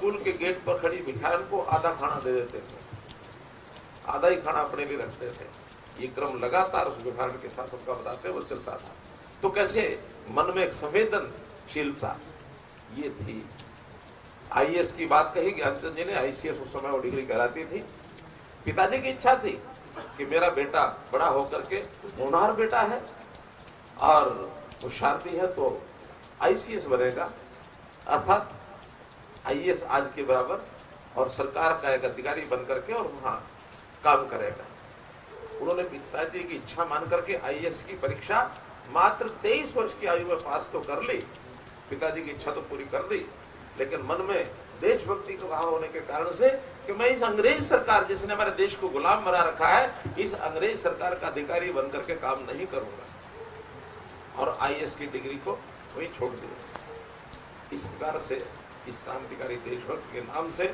School के gate पर खड़ी भिखारन को आधा खाना दे देते थे, आधा ही खाना अपने लिए रखते थे। ये क्रम लगातार उस भिखारन के साथ उनका बताते वो चलता था। तो कैसे मन में एक संवेदनशीलता ये थी। आईएएस की बात कही ज्ञानचंद जी ने, आईसीएस उस समय वो डिग्री कराती थी। पिताजी की इच्छा थी कि मेरा बेटा बड़ा होकर के होनहार बेटा है और होशियार भी है, तो आईसीएस बनेगा, अर्थात आईएएस आज के बराबर, और सरकार का एक अधिकारी बन करके और वहां काम करेगा। उन्होंने पिताजी की इच्छा मान करके आईएएस की परीक्षा मात्र 23 वर्ष की आयु में पास तो कर ली। पिताजी की इच्छा तो पूरी कर दी, लेकिन मन में देशभक्ति को कहा होने के कारण से कि मैं इस अंग्रेज सरकार जिसने हमारे देश को गुलाम बना रखा है, इस अंग्रेज सरकार का अधिकारी बन करके काम नहीं करूंगा, और आईएएस की डिग्री को वही छोड़ दिया। इस प्रकार से इस क्रांतिकारी देशभक्त के नाम से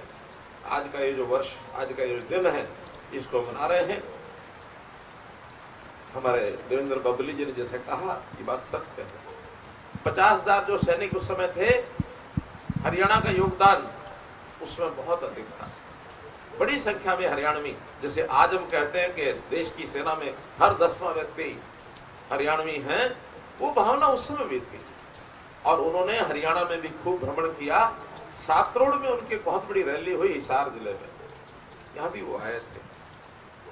आज का ये जो वर्ष, आज का ये जो दिन है, इसको मना रहे हैं। हमारे देवेंद्र बबली जी ने जैसे कहा, ये बात सत्य है। 50,000 जो सैनिक उस समय थे, हरियाणा का योगदान उसमें बहुत अधिक था। बड़ी संख्या में हरियाणवी, जैसे आज हम कहते हैं कि देश की सेना में हर 10वां व्यक्ति हरियाणवी हैं, वो भावना उस समय भी थी। और उन्होंने हरियाणा में भी खूब भ्रमण किया। सातरोड़ में उनकी बहुत बड़ी रैली हुई, हिसार जिले में, यहाँ भी वो आए थे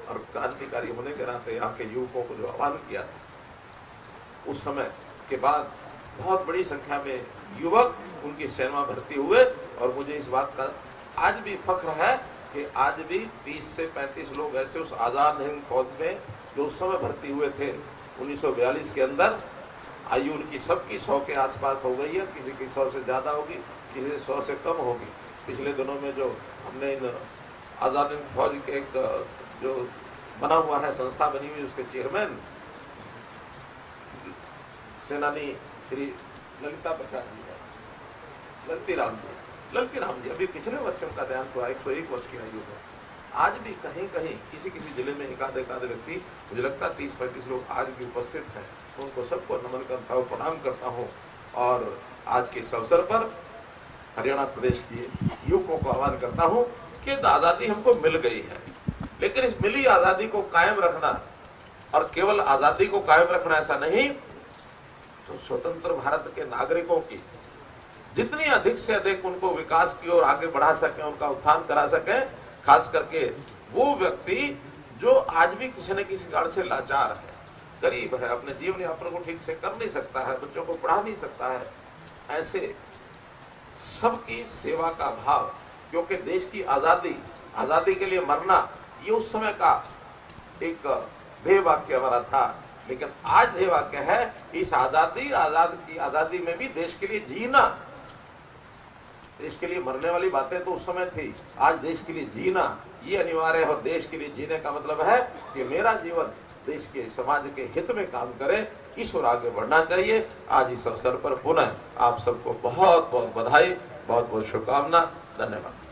और क्रांतिकारी होने के नाते यहाँ के युवकों को जो आह्वान किया था, उस समय के बाद बहुत बड़ी संख्या में युवक उनकी सेना में भर्ती हुए। और मुझे इस बात का आज भी फख्र है कि आज भी 30 से 35 लोग ऐसे उस आजाद हिंद फौज में जो उस समय भर्ती हुए थे 1942 के अंदर, आयु उनकी सबकी 100 के आसपास हो गई है, किसी की 100 से ज्यादा होगी, किसी 100 से कम होगी। पिछले दिनों में जो हमने इन आजाद हिंद फौज के एक जो बना हुआ है, संस्था बनी हुई, उसके चेयरमैन सेनानी श्री ललिता प्रसाद जी, ललती राम जी, अभी पिछले वर्ष उनका देहांत हुआ, 101 वर्ष की आयु है। आज भी कहीं कहीं किसी किसी जिले में एकाध व्यक्ति, मुझे लगता है 30-35 लोग आज भी उपस्थित हैं। उनको सबको नमन करता हूँ, प्रणाम करता हूँ। और आज के इस अवसर पर हरियाणा प्रदेश के युवकों को आह्वान करता हूँ कि आजादी हमको मिल गई है, लेकिन इस मिली आजादी को कायम रखना, और केवल आजादी को कायम रखना ऐसा नहीं, तो स्वतंत्र भारत के नागरिकों की जितनी अधिक से अधिक उनको विकास की ओर आगे बढ़ा सकें, उनका उत्थान करा सकें, खास करके वो व्यक्ति जो आज भी किसी न किसी कारण से लाचार है, गरीब है, अपने जीवन यापन को ठीक से कर नहीं सकता है, बच्चों को पढ़ा नहीं सकता है, ऐसे सबकी सेवा का भाव, क्योंकि देश की आजादी के लिए मरना, ये उस समय का एक ध्येय वाक्य हमारा था। लेकिन आज ध्येय वाक्य है इस आजादी में भी देश के लिए जीना। देश के लिए मरने वाली बातें तो उस समय थी, आज देश के लिए जीना ये अनिवार्य है। और देश के लिए जीने का मतलब है कि मेरा जीवन देश के, समाज के हित में काम करे, इस ओर आगे बढ़ना चाहिए। आज इस अवसर पर पुनः आप सबको बहुत बहुत बधाई, बहुत बहुत शुभकामना, धन्यवाद।